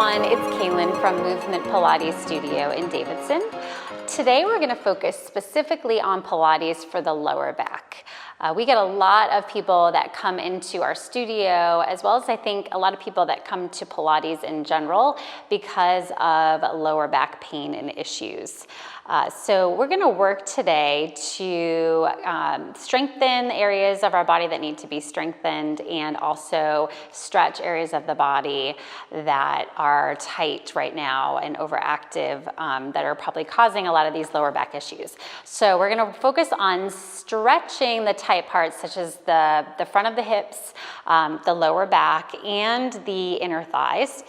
everyone, it's Kaylin from Movement Pilates Studio in Davidson. Today we're going to focus specifically on Pilates for the lower back. We get a lot of people that come into our studio, as well as I think a lot of people that come to Pilates in general because of lower back pain and issues. So we're going to work today to strengthen areas of our body that need to be strengthened and also stretch areas of the body that are tight right now and overactive that are probably causing a lot of these lower back issues. So we're going to focus on stretching the tight parts such as the front of the hips, the lower back, and the inner thighs.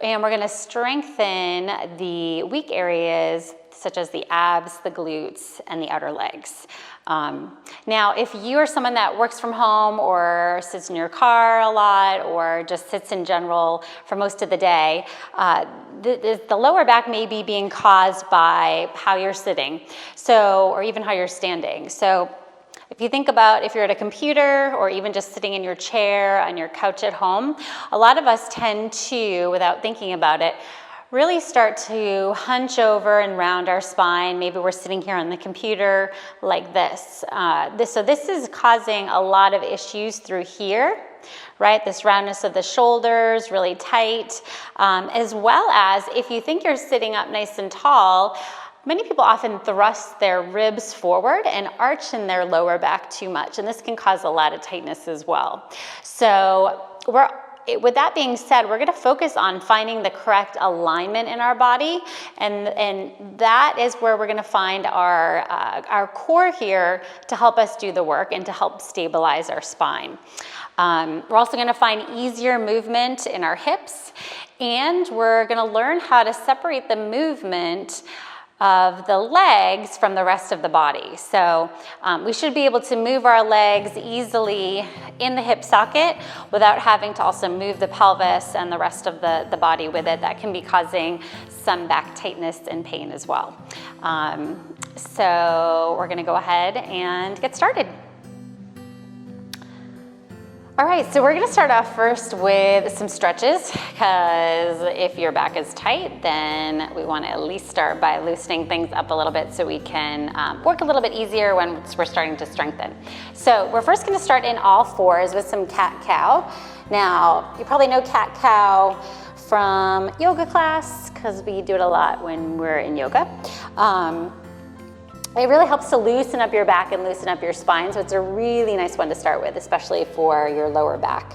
And we're going to strengthen the weak areas such as the abs, the glutes, and the outer legs. Now, if you are someone that works from home or sits in your car a lot or just sits in general for most of the day, the lower back may be being caused by how you're sitting, or even how you're standing. So if you think about if you're at a computer or even just sitting in your chair on your couch at home, a lot of us tend to, without thinking about it, really start to hunch over and round our spine. Maybe we're sitting here on the computer like this. So this is causing a lot of issues through here, right? This roundness of the shoulders, really tight, as well as if you think you're sitting up nice and tall, many people often thrust their ribs forward and arch in their lower back too much, and this can cause a lot of tightness as well. So with that being said, we're going to focus on finding the correct alignment in our body, and that is where we're going to find our core here to help us do the work and to help stabilize our spine. We're also going to find easier movement in our hips, and we're going to learn how to separate the movement of the legs from the rest of the body. So we should be able to move our legs easily in the hip socket without having to also move the pelvis and the rest of the body with it. That can be causing some back tightness and pain as well. So we're gonna go ahead and get started. All right, so we're gonna start off first with some stretches, because if your back is tight, then we wanna at least start by loosening things up a little bit so we can work a little bit easier when we're starting to strengthen. So we're first gonna start in all fours with some cat-cow. Now, you probably know cat-cow from yoga class, because we do it a lot when we're in yoga. It really helps to loosen up your back and loosen up your spine, so it's a really nice one to start with, especially for your lower back.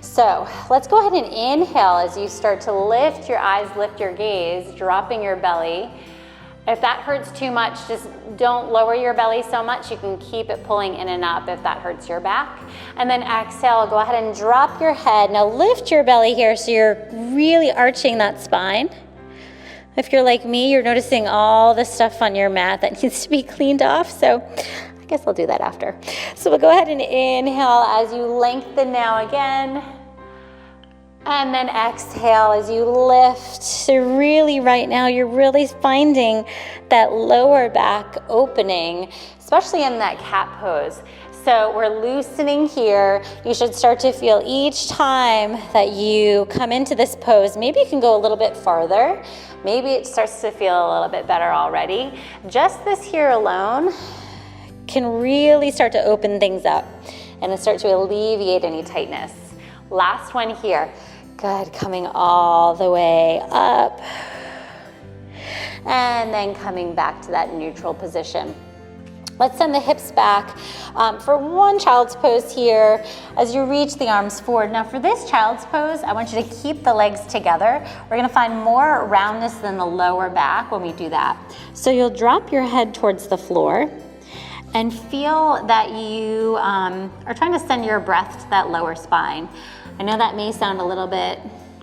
So let's go ahead and inhale as you start to lift your eyes, lift your gaze, dropping your belly. If that hurts too much, just don't lower your belly so much. You can keep it pulling in and up if that hurts your back. And then exhale, go ahead and drop your head. Now lift your belly here so you're really arching that spine. If you're like me, you're noticing all the stuff on your mat that needs to be cleaned off, so I guess I'll do that after. So we'll go ahead and inhale as you lengthen now again, and then exhale as you lift. So really right now, you're really finding that lower back opening, especially in that cat pose. So we're loosening here. You should start to feel each time that you come into this pose, maybe you can go a little bit farther. Maybe it starts to feel a little bit better already. Just this here alone can really start to open things up and start to alleviate any tightness. Last one here. Good, coming all the way up. And then coming back to that neutral position. Let's send the hips back for one child's pose here as you reach the arms forward. Now for this child's pose, I want you to keep the legs together. We're gonna find more roundness than the lower back when we do that. So you'll drop your head towards the floor and feel that you are trying to send your breath to that lower spine. I know that may sound a little bit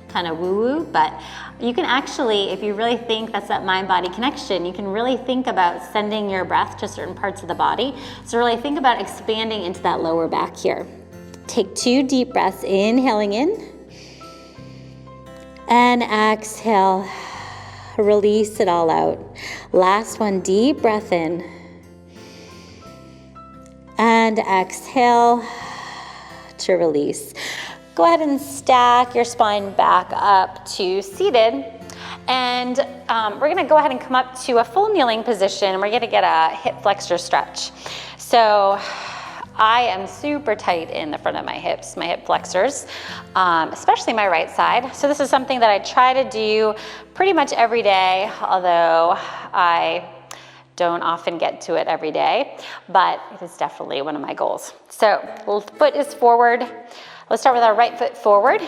kind of woo-woo, but you can actually, if you really think that's that mind-body connection, you can really think about sending your breath to certain parts of the body. So really think about expanding into that lower back here. Take 2 deep breaths, inhaling in, and exhale, release it all out. Last one, deep breath in, and exhale to release. go ahead and stack your spine back up to seated. And we're gonna go ahead and come up to a full kneeling position. We're gonna get a hip flexor stretch. So I am super tight in the front of my hips, my hip flexors, especially my right side. So this is something that I try to do pretty much every day, although I don't often get to it every day, but it is definitely one of my goals. So foot is forward. Let's start with our right foot forward.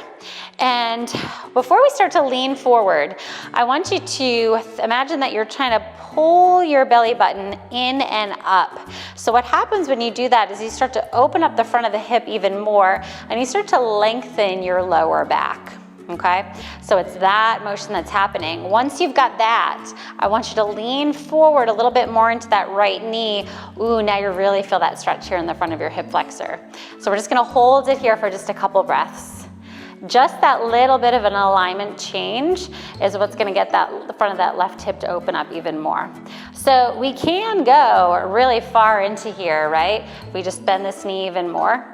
And before we start to lean forward, I want you to imagine that you're trying to pull your belly button in and up. So what happens when you do that is you start to open up the front of the hip even more, and you start to lengthen your lower back. Okay, so it's that motion that's happening. Once you've got that, I want you to lean forward a little bit more into that right knee. Ooh, now you really feel that stretch here in the front of your hip flexor. So we're just gonna hold it here for just a couple breaths. Just that little bit of an alignment change is what's gonna get the front of that left hip to open up even more. So we can go really far into here, right? We just bend this knee even more.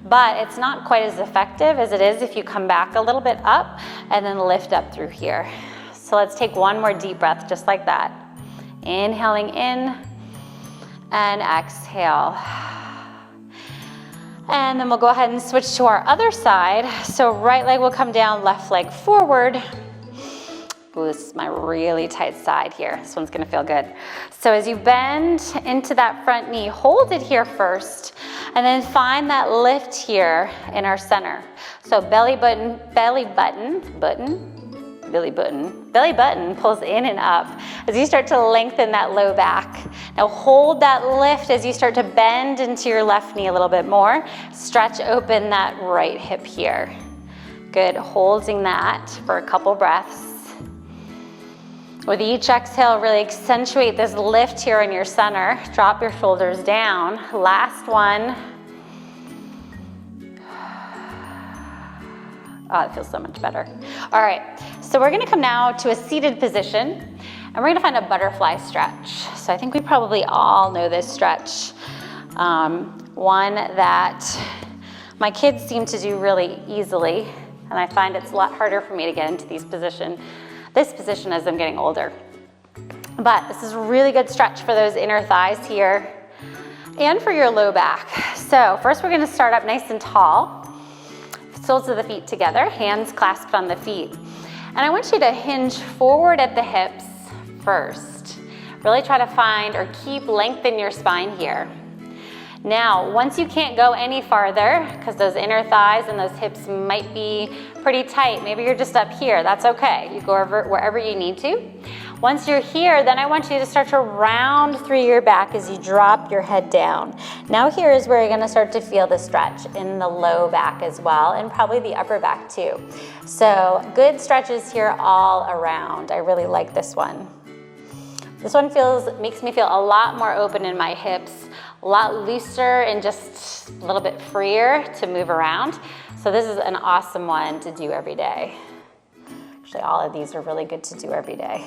But it's not quite as effective as it is if you come back a little bit up and then lift up through here. So let's take one more deep breath just like that. Inhaling in and exhale. And then we'll go ahead and switch to our other side. So right leg will come down, left leg forward. Ooh, this is my really tight side here. This one's gonna feel good. So as you bend into that front knee, hold it here first, and then find that lift here in our center. So belly button pulls in and up as you start to lengthen that low back. Now hold that lift as you start to bend into your left knee a little bit more. Stretch open that right hip here. Good, holding that for a couple breaths. With each exhale, really accentuate this lift here in your center. Drop your shoulders down. Last one. Oh, it feels so much better. All right, so we're gonna come now to a seated position, and we're gonna find a butterfly stretch. So I think we probably all know this stretch. One that my kids seem to do really easily, and I find it's a lot harder for me to get into this position as I'm getting older. But this is a really good stretch for those inner thighs here and for your low back. So first we're gonna start up nice and tall. Soles of the feet together, hands clasped on the feet. And I want you to hinge forward at the hips first. Really try to find or keep length in your spine here. Now, once you can't go any farther, because those inner thighs and those hips might be pretty tight, maybe you're just up here, that's okay. You go wherever you need to. Once you're here, then I want you to start to round through your back as you drop your head down. Now here is where you're gonna start to feel the stretch in the low back as well, and probably the upper back too. So good stretches here all around. I really like this one. This one makes me feel a lot more open in my hips, a lot looser and just a little bit freer to move around. So this is an awesome one to do every day. Actually, all of these are really good to do every day,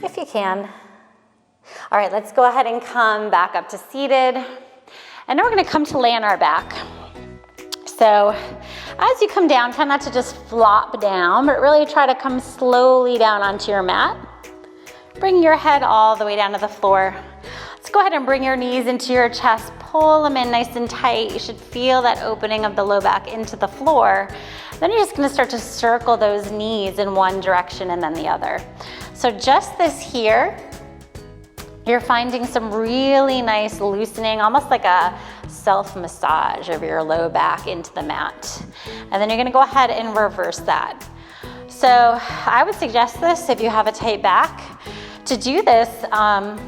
if you can. All right, let's go ahead and come back up to seated. And now we're gonna come to lay on our back. So as you come down, try not to just flop down, but really try to come slowly down onto your mat. Bring your head all the way down to the floor. Let's go ahead and bring your knees into your chest. Pull them in nice and tight. You should feel that opening of the low back into the floor. Then you're just gonna start to circle those knees in one direction and then the other. So just this here, you're finding some really nice loosening, almost like a self-massage of your low back into the mat. And then you're gonna go ahead and reverse that. So I would suggest this if you have a tight back, to do this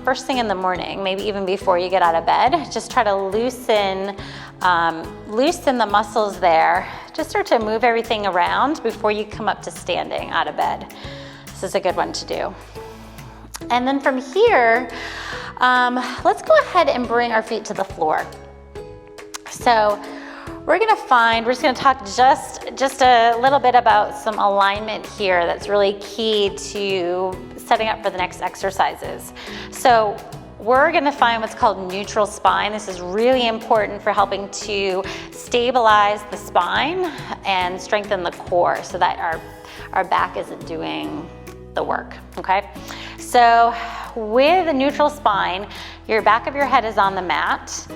first thing in the morning, maybe even before you get out of bed. Just try to loosen the muscles there. Just start to move everything around before you come up to standing out of bed. This is a good one to do. And then from here, let's go ahead and bring our feet to the floor. So we're just gonna talk just a little bit about some alignment here that's really key to setting up for the next exercises. So we're gonna find what's called neutral spine. This is really important for helping to stabilize the spine and strengthen the core so that our back isn't doing the work, okay? So with a neutral spine, your back of your head is on the mat,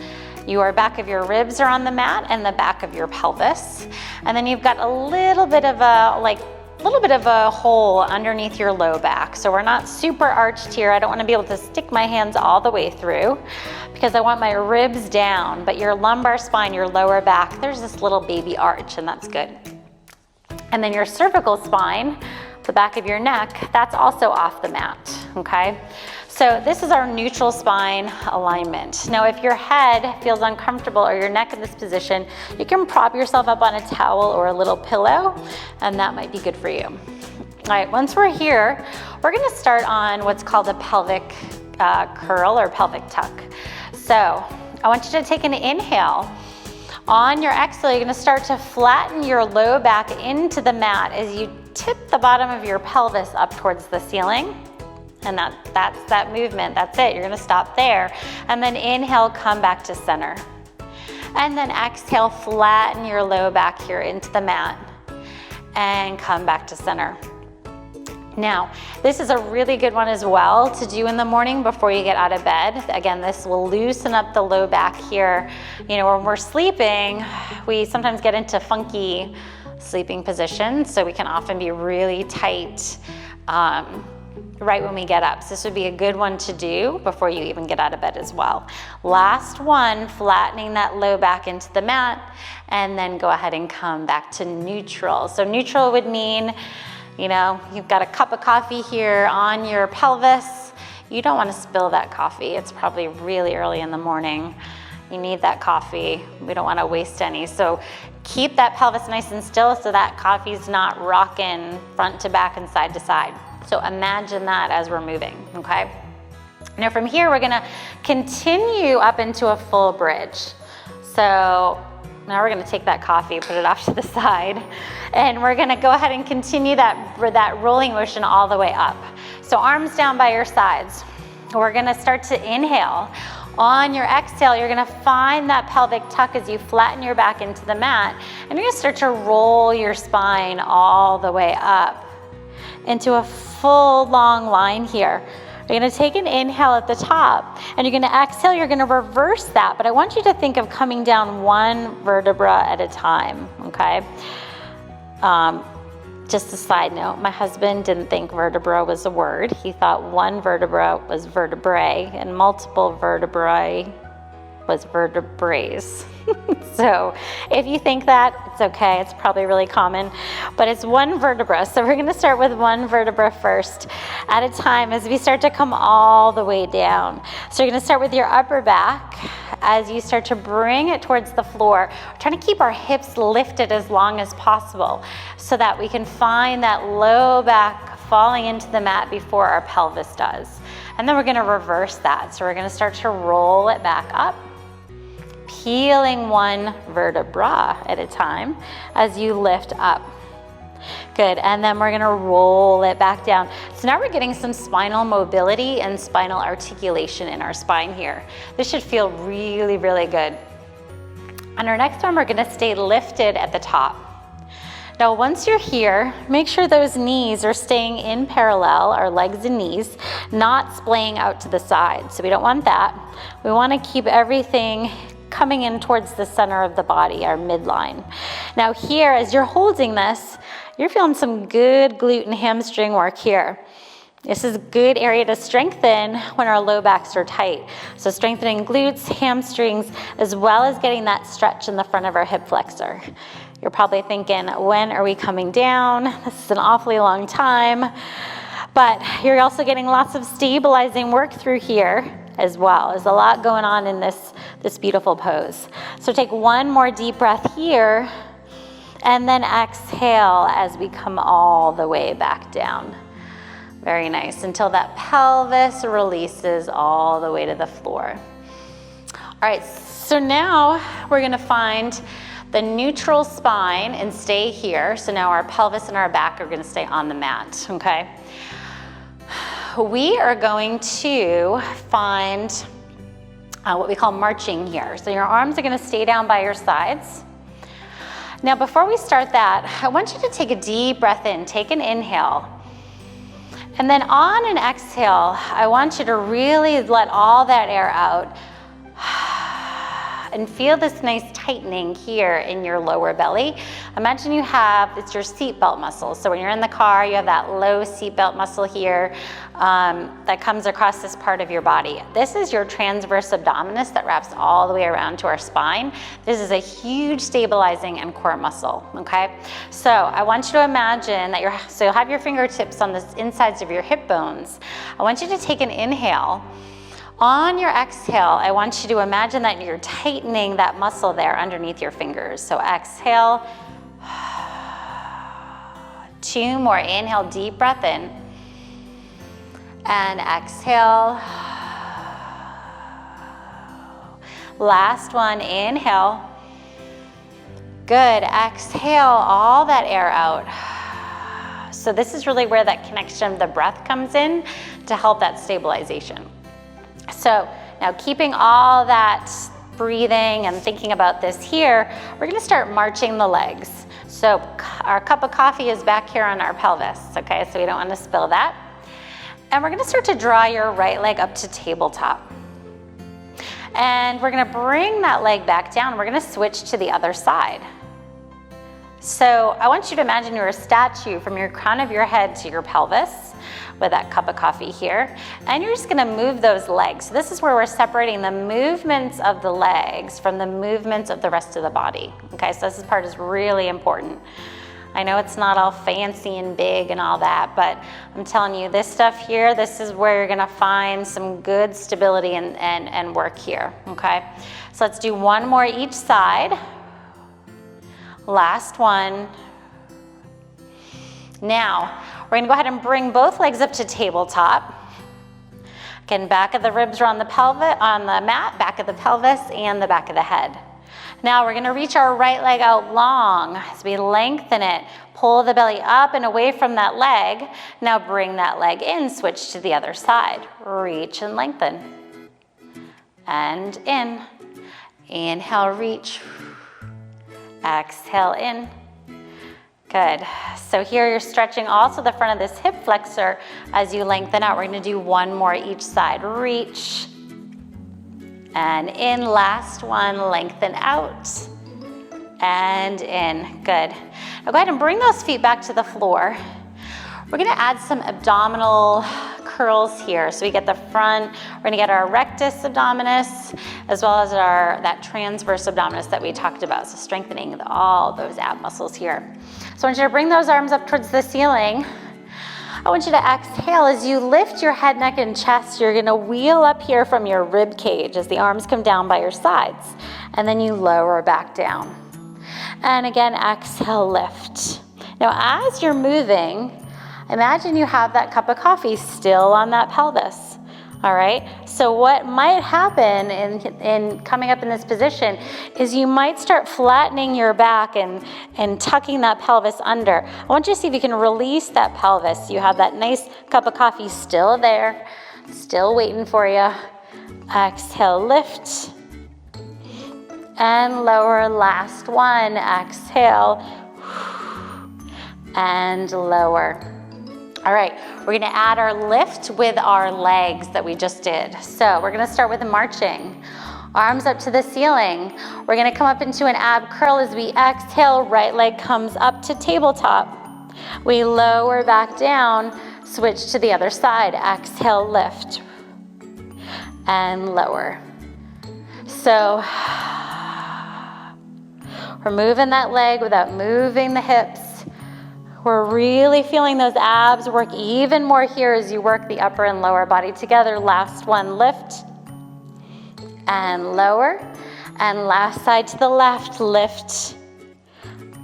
your back of your ribs are on the mat, and the back of your pelvis. And then you've got a little bit of a hole underneath your low back. So we're not super arched here. I don't want to be able to stick my hands all the way through because I want my ribs down, but your lumbar spine, your lower back, there's this little baby arch, and that's good. And then your cervical spine, the back of your neck, that's also off the mat, okay? So this is our neutral spine alignment. Now, if your head feels uncomfortable or your neck in this position, you can prop yourself up on a towel or a little pillow, and that might be good for you. All right, once we're here, we're gonna start on what's called a pelvic curl or pelvic tuck. So I want you to take an inhale. On your exhale, you're gonna start to flatten your low back into the mat as you tip the bottom of your pelvis up towards the ceiling. And that's that movement, that's it. You're gonna stop there. And then inhale, come back to center. And then exhale, flatten your low back here into the mat and come back to center. Now, this is a really good one as well to do in the morning before you get out of bed. Again, this will loosen up the low back here. You know, when we're sleeping, we sometimes get into funky sleeping positions, so we can often be really tight right when we get up. So this would be a good one to do before you even get out of bed as well. Last one, flattening that low back into the mat, and then go ahead and come back to neutral. So neutral would mean, you know, you've got a cup of coffee here on your pelvis. You don't want to spill that coffee. It's probably really early in the morning. You need that coffee. We don't want to waste any. So keep that pelvis nice and still so that coffee's not rocking front to back and side to side. So imagine that as we're moving, okay? Now from here, we're gonna continue up into a full bridge. So now we're gonna take that coffee, put it off to the side, and we're gonna go ahead and continue that rolling motion all the way up. So arms down by your sides. We're gonna start to inhale. On your exhale, you're gonna find that pelvic tuck as you flatten your back into the mat, and you're gonna start to roll your spine all the way up into a full long line here. You're gonna take an inhale at the top, and you're gonna exhale, you're gonna reverse that, but I want you to think of coming down one vertebra at a time, okay? Just a side note, my husband didn't think vertebra was a word. He thought one vertebra was vertebrae and multiple vertebrae was vertebraes. So if you think that, it's okay. It's probably really common, but it's one vertebra. So we're gonna start with one vertebra first at a time as we start to come all the way down. So you're gonna start with your upper back as you start to bring it towards the floor. We're trying to keep our hips lifted as long as possible so that we can find that low back falling into the mat before our pelvis does. And then we're gonna reverse that. So we're gonna start to roll it back up, peeling one vertebra at a time as you lift up. Good, and then we're gonna roll it back down. So now we're getting some spinal mobility and spinal articulation in our spine here. This should feel really, really good. On our next one, we're gonna stay lifted at the top. Now, once you're here, make sure those knees are staying in parallel, our legs and knees, not splaying out to the side. So we don't want that. We wanna keep everything coming in towards the center of the body, our midline. Now here, as you're holding this, you're feeling some good glute and hamstring work here. This is a good area to strengthen when our low backs are tight. So strengthening glutes, hamstrings, as well as getting that stretch in the front of our hip flexor. You're probably thinking, when are we coming down? This is an awfully long time. But you're also getting lots of stabilizing work through here as well. There's a lot going on in this beautiful pose. So take one more deep breath here, and then exhale as we come all the way back down. Very nice, until that pelvis releases all the way to the floor. All right, so now we're gonna find the neutral spine and stay here. So now our pelvis and our back are gonna stay on the mat, okay? we are going to find what we call marching here. So your arms are going to stay down by your sides. Now, before we start that, I want you to take a deep breath in, take an inhale. And then on an exhale, I want you to really let all that air out and feel this nice tightening here in your lower belly. Imagine you have, it's your seatbelt muscle. So when you're in the car, you have that low seatbelt muscle here that comes across this part of your body. This is your transverse abdominis that wraps all the way around to our spine. This is a huge stabilizing and core muscle, okay? So I want you to imagine that so you'll have your fingertips on the insides of your hip bones. I want you to take an inhale. On your exhale, I want you to imagine that you're tightening that muscle there underneath your fingers. So exhale, 2 more, inhale, deep breath in, and exhale. Last one, inhale. Good, exhale all that air out. So this is really where that connection of the breath comes in to help that stabilization. So now keeping all that breathing and thinking about this here, we're gonna start marching the legs. So our cup of coffee is back here on our pelvis, okay? So we don't wanna spill that. And we're gonna start to draw your right leg up to tabletop. And we're gonna bring that leg back down. We're gonna switch to the other side. So I want you to imagine you're a statue from your crown of your head to your pelvis with that cup of coffee here. And you're just gonna move those legs. So this is where we're separating the movements of the legs from the movements of the rest of the body. Okay, so this part is really important. I know it's not all fancy and big and all that, but I'm telling you, this stuff here, this is where you're gonna find some good stability and work here, okay? So let's do one more each side. Last one. Now, we're gonna go ahead and bring both legs up to tabletop. Again, back of the ribs are on the mat, back of the pelvis, and the back of the head. Now we're gonna reach our right leg out long as we lengthen it. Pull the belly up and away from that leg. Now bring that leg in, switch to the other side. Reach and lengthen. And in. Inhale, reach. Exhale in. Good. So here you're stretching also the front of this hip flexor as you lengthen out. We're going to do one more each side. Reach and in. Last one, lengthen out and in. Good. Now go ahead and bring those feet back to the floor. We're going to add some abdominal curls here. So we get the front, we're going to get our rectus abdominis as well as that transverse abdominis that we talked about. So strengthening all those ab muscles here. So I want you to bring those arms up towards the ceiling. I want you to exhale as you lift your head, neck, and chest. You're going to wheel up here from your rib cage as the arms come down by your sides. And then you lower back down. And again, exhale, lift. Now as you're moving, imagine you have that cup of coffee still on that pelvis, all right? So what might happen in coming up in this position is you might start flattening your back and tucking that pelvis under. I want you to see if you can release that pelvis. You have that nice cup of coffee still there, still waiting for you. Exhale, lift, and lower. Last one, exhale, and lower. All right, we're gonna add our lift with our legs that we just did. So we're gonna start with the marching. Arms up to the ceiling. We're gonna come up into an ab curl as we exhale, right leg comes up to tabletop. We lower back down, switch to the other side. Exhale, lift, and lower. So we're moving that leg without moving the hips. We're really feeling those abs work even more here as you work the upper and lower body together. Last one, lift and lower. And last side to the left, lift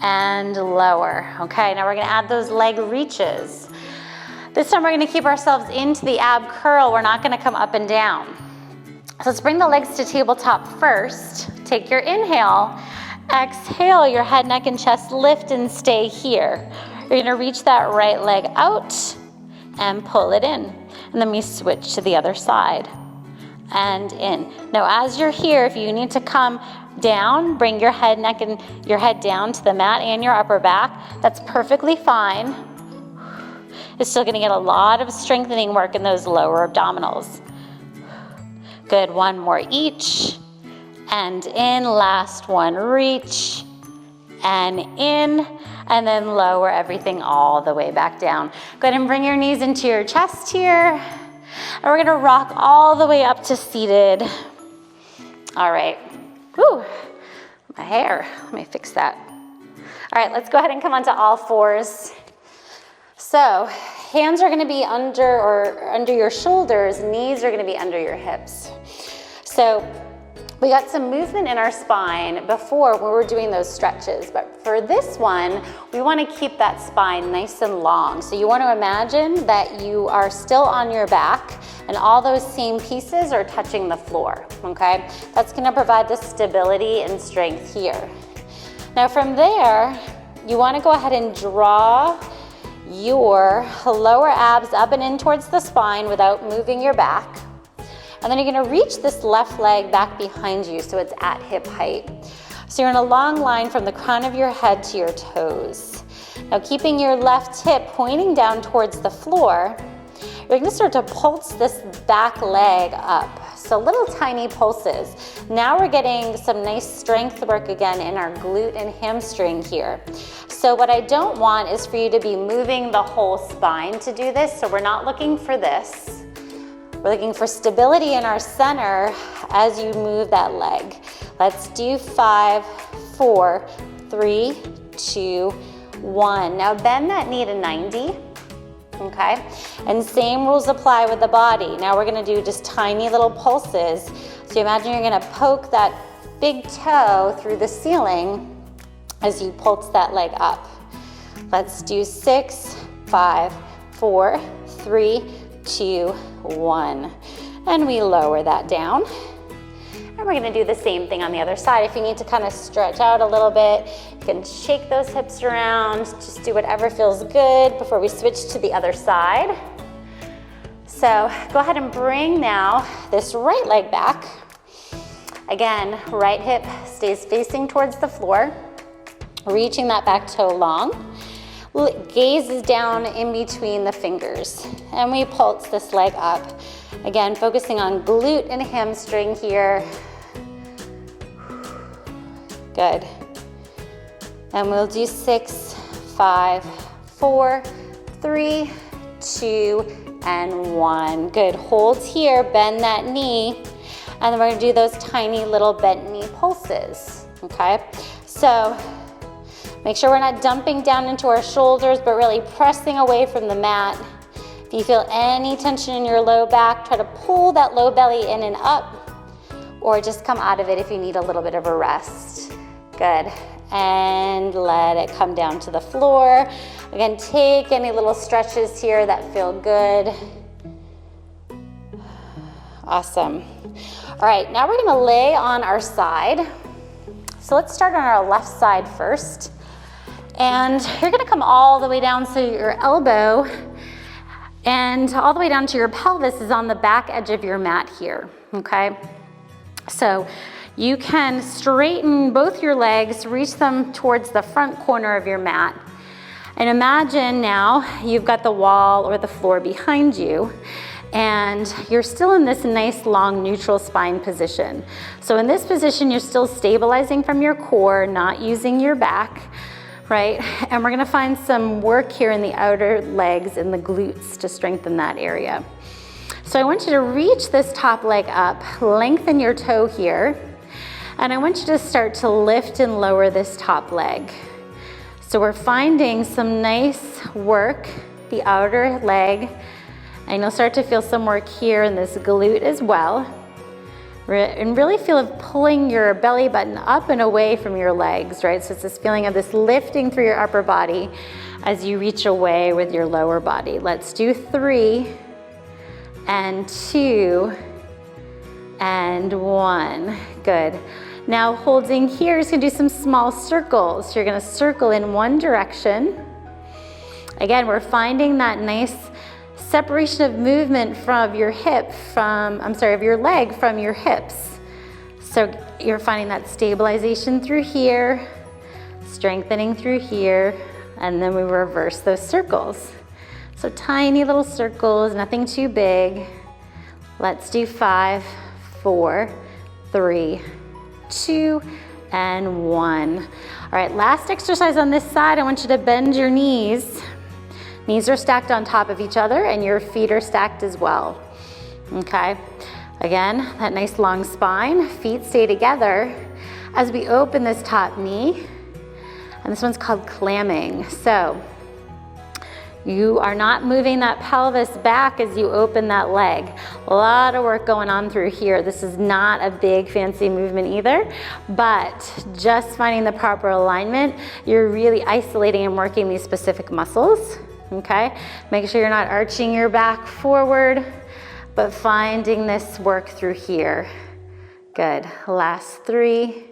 and lower. Okay, now we're gonna add those leg reaches. This time we're gonna keep ourselves into the ab curl. We're not gonna come up and down. So let's bring the legs to tabletop first. Take your inhale. Exhale, your head, neck, and chest lift and stay here. You're gonna reach that right leg out and pull it in. And and then we switch to the other side and in. Now, as you're here, if you need to come down, bring your head, neck, and your head down to the mat and your upper back. That's perfectly fine. It's still gonna get a lot of strengthening work in those lower abdominals. Good, one more each. And in, last one, reach. And in, and then lower everything all the way back down. Go ahead and bring your knees into your chest here. And we're gonna rock all the way up to seated. All right. Whew, my hair, let me fix that. All right, let's go ahead and come onto all fours. So, hands are gonna be under your shoulders, knees are gonna be under your hips. So, we got some movement in our spine before when we were doing those stretches, but for this one, we wanna keep that spine nice and long. So you wanna imagine that you are still on your back and all those same pieces are touching the floor, okay? That's gonna provide the stability and strength here. Now from there, you wanna go ahead and draw your lower abs up and in towards the spine without moving your back. And then you're gonna reach this left leg back behind you so it's at hip height. So you're in a long line from the crown of your head to your toes. Now keeping your left hip pointing down towards the floor, you're gonna start to pulse this back leg up. So little tiny pulses. Now we're getting some nice strength work again in our glute and hamstring here. So what I don't want is for you to be moving the whole spine to do this, so we're not looking for this. We're looking for stability in our center as you move that leg. Let's do 5, 4, 3, 2, 1. Now bend that knee to 90, okay? And same rules apply with the body. Now we're gonna do just tiny little pulses. So imagine you're gonna poke that big toe through the ceiling as you pulse that leg up. Let's do 6, 5, 4, 3, 2, 1. And we lower that down. And we're gonna do the same thing on the other side. If you need to kind of stretch out a little bit, you can shake those hips around, just do whatever feels good before we switch to the other side. So go ahead and bring now this right leg back. Again, right hip stays facing towards the floor, reaching that back toe long. Gaze is down in between the fingers, and we pulse this leg up. Again, focusing on glute and hamstring here. Good. And we'll do 6, 5, 4, 3, 2, and 1. Good, hold here, bend that knee, and then we're gonna do those tiny little bent knee pulses, okay? So, make sure we're not dumping down into our shoulders, but really pressing away from the mat. If you feel any tension in your low back, try to pull that low belly in and up, or just come out of it if you need a little bit of a rest. Good, and let it come down to the floor. Again, take any little stretches here that feel good. Awesome. All right, now we're gonna lay on our side. So let's start on our left side first. And you're gonna come all the way down so your elbow and all the way down to your pelvis is on the back edge of your mat here, okay? So you can straighten both your legs, reach them towards the front corner of your mat. And imagine now you've got the wall or the floor behind you, and you're still in this nice long neutral spine position. So in this position, you're still stabilizing from your core, not using your back, right? And we're gonna find some work here in the outer legs and the glutes to strengthen that area. So I want you to reach this top leg up, lengthen your toe here, and I want you to start to lift and lower this top leg. So we're finding some nice work, the outer leg, and you'll start to feel some work here in this glute as well. And really feel of pulling your belly button up and away from your legs, right? So it's this feeling of this lifting through your upper body as you reach away with your lower body. Let's do 3, and 2, and 1. Good. Now holding here, you're just gonna do some small circles. So you're gonna circle in one direction. Again, we're finding that nice separation of movement from your hip of your leg from your hips. So you're finding that stabilization through here, strengthening through here, and then we reverse those circles. So tiny little circles, nothing too big. Let's do 5, 4, 3, 2, and 1. All right, last exercise on this side. I want you to bend your knees. Knees are stacked on top of each other and your feet are stacked as well. Okay, again, that nice long spine, feet stay together as we open this top knee. And this one's called clamming. So you are not moving that pelvis back as you open that leg. A lot of work going on through here. This is not a big fancy movement either, but just finding the proper alignment, you're really isolating and working these specific muscles, okay? Make sure you're not arching your back forward, but finding this work through here. Good, last 3,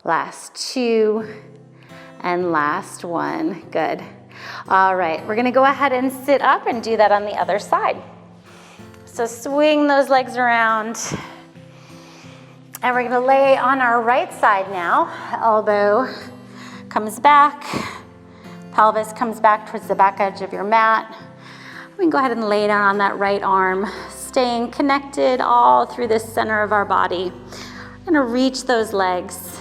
last 2, and last 1, good. All right, we're gonna go ahead and sit up and do that on the other side. So swing those legs around. And we're gonna lay on our right side now. Elbow comes back, pelvis comes back towards the back edge of your mat. We can go ahead and lay down on that right arm, staying connected all through the center of our body. We're gonna reach those legs.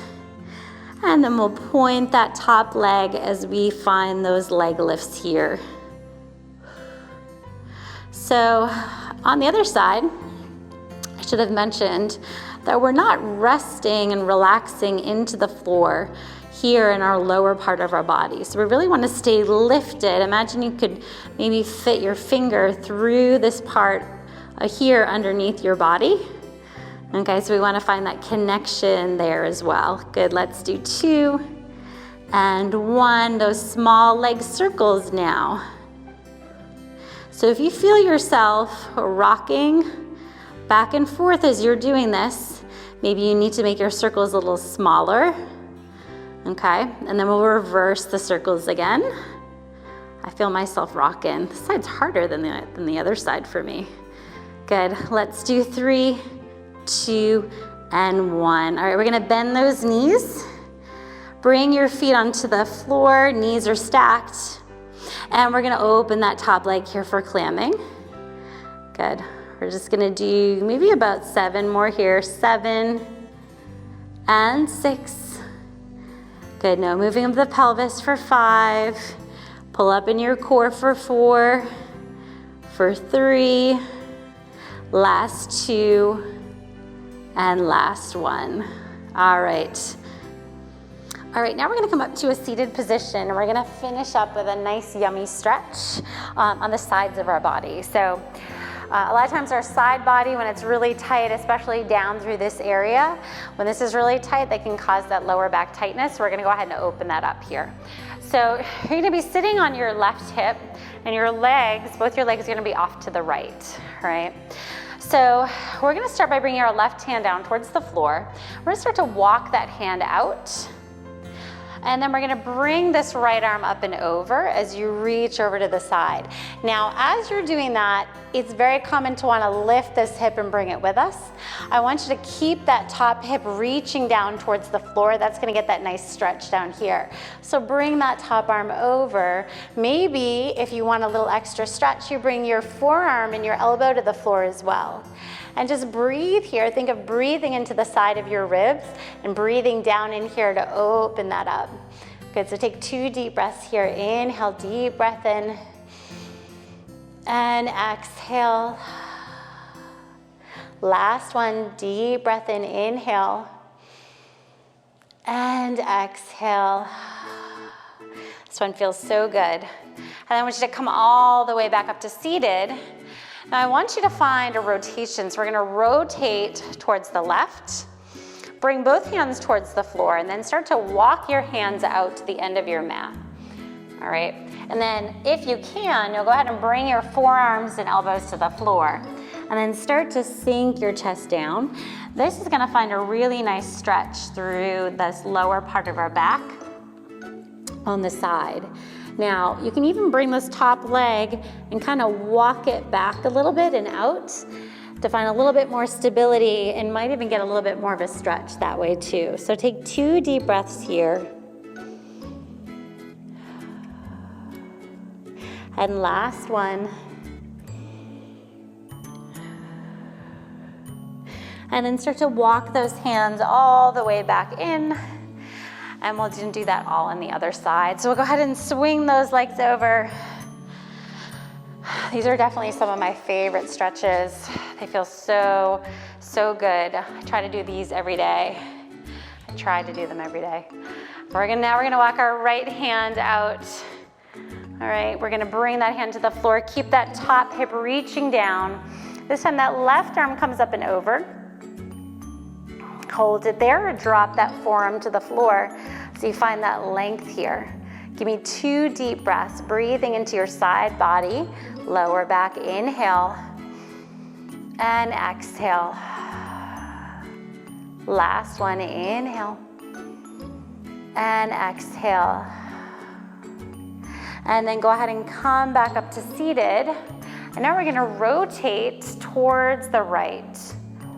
And then we'll point that top leg as we find those leg lifts here. So on the other side, I should have mentioned that we're not resting and relaxing into the floor here in our lower part of our body. So we really want to stay lifted. Imagine you could maybe fit your finger through this part here underneath your body. Okay, so we want to find that connection there as well. Good, let's do 2 and 1, those small leg circles now. So if you feel yourself rocking back and forth as you're doing this, maybe you need to make your circles a little smaller. Okay, and then we'll reverse the circles again. I feel myself rocking. This side's harder than the other side for me. Good, let's do 3, 2, and 1. All right, we're gonna bend those knees. Bring your feet onto the floor, knees are stacked. And we're gonna open that top leg here for clamming. Good, we're just gonna do maybe about 7 more here. 7 and 6. Good, now moving up the pelvis for 5. Pull up in your core for 4, for 3, last 2, and last 1. All right. All right, now we're gonna come up to a seated position and we're gonna finish up with a nice yummy stretch on the sides of our body. So a lot of times our side body, when it's really tight, especially down through this area, when this is really tight, that can cause that lower back tightness. We're gonna go ahead and open that up here. So you're gonna be sitting on your left hip and your legs, both your legs are gonna be off to the right, right? So we're gonna start by bringing our left hand down towards the floor. We're gonna start to walk that hand out. And then we're gonna bring this right arm up and over as you reach over to the side. Now, as you're doing that, it's very common to wanna lift this hip and bring it with us. I want you to keep that top hip reaching down towards the floor. That's gonna get that nice stretch down here. So bring that top arm over. Maybe if you want a little extra stretch, you bring your forearm and your elbow to the floor as well. And just breathe here. Think of breathing into the side of your ribs and breathing down in here to open that up. Good, so take 2 deep breaths here. Inhale, deep breath in. And exhale. Last one, deep breath in, inhale. And exhale. This one feels so good. And I want you to come all the way back up to seated. Now I want you to find a rotation. So we're gonna rotate towards the left, bring both hands towards the floor, and then start to walk your hands out to the end of your mat. All right, and then if you can, you'll go ahead and bring your forearms and elbows to the floor, and then start to sink your chest down. This is gonna find a really nice stretch through this lower part of our back on the side. Now, you can even bring this top leg and kind of walk it back a little bit and out to find a little bit more stability, and might even get a little bit more of a stretch that way too. So take 2 deep breaths here. And last one. And then start to walk those hands all the way back in. And we'll do that all on the other side. So we'll go ahead and swing those legs over. These are definitely some of my favorite stretches. They feel so, so good. I try to do these every day. I try to do them every day. Now we're gonna walk our right hand out. All right, we're gonna bring that hand to the floor. Keep that top hip reaching down. This time that left arm comes up and over. Hold it there, or drop that forearm to the floor so you find that length here. Give me 2 deep breaths, breathing into your side body, lower back, inhale, and exhale. Last one, inhale, and exhale. And then go ahead and come back up to seated. And now we're gonna rotate towards the right.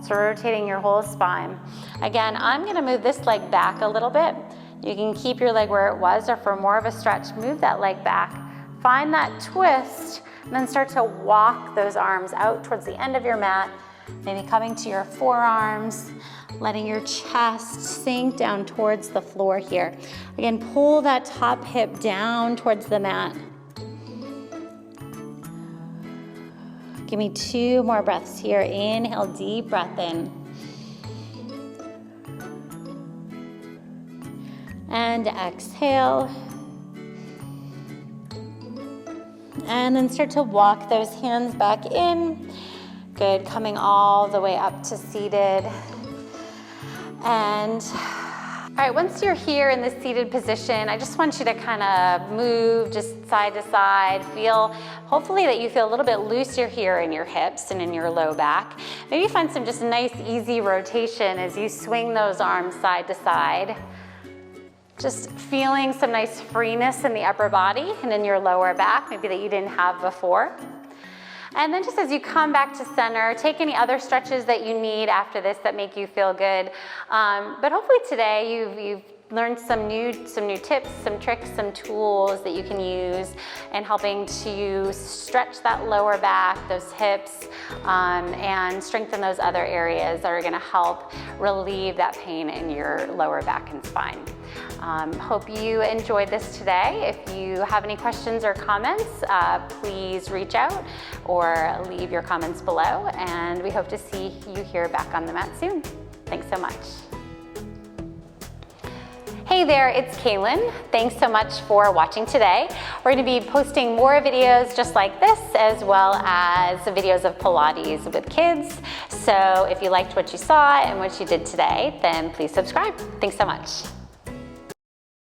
So rotating your whole spine. Again, I'm gonna move this leg back a little bit. You can keep your leg where it was, or for more of a stretch, move that leg back. Find that twist, and then start to walk those arms out towards the end of your mat, maybe coming to your forearms, letting your chest sink down towards the floor here. Again, pull that top hip down towards the mat. Give me 2 more breaths here. Inhale, deep breath in. And exhale. And then start to walk those hands back in. Good, coming all the way up to seated. And all right, once you're here in this seated position, I just want you to kind of move just side to side. Hopefully that you feel a little bit looser here in your hips and in your low back. Maybe find some just nice, easy rotation as you swing those arms side to side. Just feeling some nice freeness in the upper body and in your lower back, maybe that you didn't have before. And then just as you come back to center, take any other stretches that you need after this that make you feel good. But hopefully today you've learned some new tips, some tricks, some tools that you can use in helping to stretch that lower back, those hips, and strengthen those other areas that are gonna help relieve that pain in your lower back and spine. Hope you enjoyed this today. If you have any questions or comments, please reach out or leave your comments below, and we hope to see you here back on the mat soon. Thanks so much. Hey there, it's Kaylin. Thanks so much for watching today. We're going to be posting more videos just like this, as well as videos of Pilates with kids. So if you liked what you saw and what you did today, then please subscribe. Thanks so much.